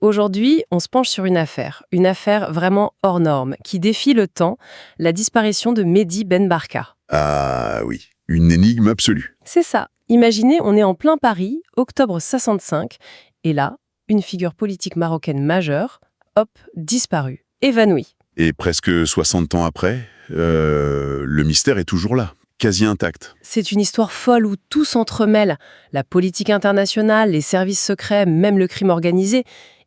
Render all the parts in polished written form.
Aujourd'hui, on se penche sur une affaire vraiment hors norme, qui défie le temps, la disparition de Mehdi Ben Barka. Ah oui, une énigme absolue. C'est ça. Imaginez, on est en plein Paris, octobre 65, et là, une figure politique marocaine majeure, hop, disparue, évanouie. Et presque 60 ans après, le mystère est toujours là, quasi intact. C'est une histoire folle où tout s'entremêle. La politique internationale, les services secrets, même le crime organisé.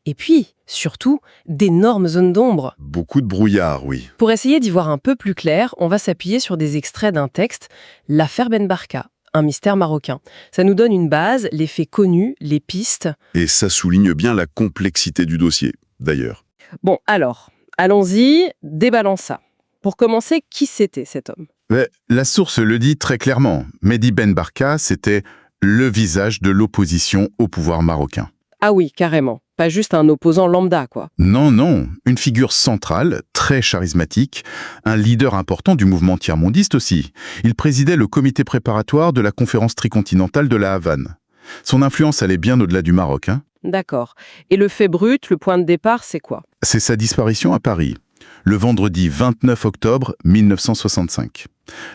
Et puis, surtout, d'énormes zones d'ombre. Beaucoup de brouillard, oui. Pour essayer d'y voir un peu plus clair, on va s'appuyer sur des extraits d'un texte, l'affaire Ben Barka, un mystère marocain. Ça nous donne une base, les faits connus, les pistes. Et ça souligne bien la complexité du dossier, d'ailleurs. Bon, alors, allons-y, déballons ça. Pour commencer, qui c'était cet homme ? Mais la source le dit très clairement. Mehdi Ben Barka, c'était le visage de l'opposition au pouvoir marocain. Ah oui, carrément. Pas juste un opposant lambda, quoi. Non, non, une figure centrale, très charismatique, un leader important du mouvement tiers-mondiste aussi. Il présidait le comité préparatoire de la conférence tricontinentale de la Havane. Son influence allait bien au-delà du Maroc, hein. D'accord. Et le fait brut, le point de départ, c'est quoi ? C'est sa disparition à Paris, le vendredi 29 octobre 1965.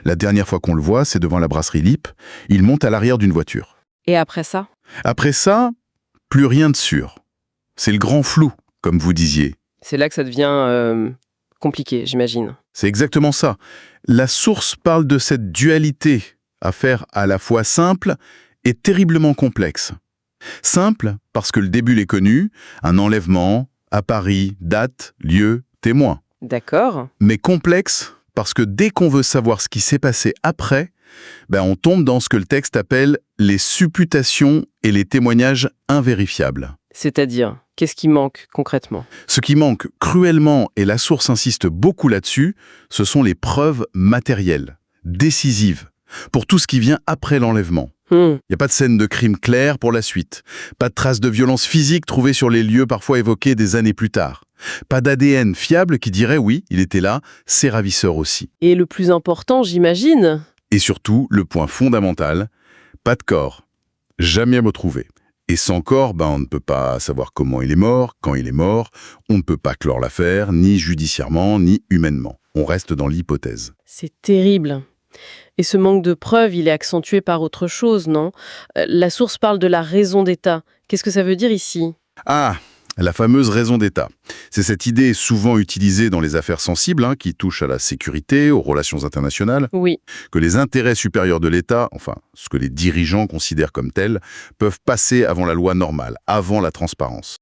La dernière fois qu'on le voit, c'est devant la brasserie Lippe. Il monte à l'arrière d'une voiture. Et après ça ? Après ça, plus rien de sûr. C'est le grand flou, comme vous disiez. C'est là que ça devient compliqué, j'imagine. C'est exactement ça. La source parle de cette dualité, affaire à la fois simple et terriblement complexe. Simple parce que le début est connu, un enlèvement, à Paris, date, lieu, témoin. D'accord. Mais complexe parce que dès qu'on veut savoir ce qui s'est passé après, on tombe dans ce que le texte appelle les supputations et les témoignages invérifiables. C'est-à-dire, qu'est-ce qui manque concrètement ? Ce qui manque cruellement, et la source insiste beaucoup là-dessus, ce sont les preuves matérielles, décisives, pour tout ce qui vient après l'enlèvement. Il n'y a pas de scène de crime claire pour la suite, pas de traces de violence physique trouvées sur les lieux parfois évoqués des années plus tard, pas d'ADN fiable qui dirait oui, il était là, ses ravisseurs aussi. Et le plus important, j'imagine ? Et surtout, le point fondamental, pas de corps, jamais retrouvé. Et sans corps, on ne peut pas savoir comment il est mort, quand il est mort, on ne peut pas clore l'affaire, ni judiciairement, ni humainement. On reste dans l'hypothèse. C'est terrible. Et ce manque de preuves, il est accentué par autre chose, non ? La source parle de la raison d'État. Qu'est-ce que ça veut dire ici ? Ah, la fameuse raison d'État. C'est cette idée souvent utilisée dans les affaires sensibles, qui touchent à la sécurité, aux relations internationales, Oui. que les intérêts supérieurs de l'État, enfin, ce que les dirigeants considèrent comme tels, peuvent passer avant la loi normale, avant la transparence.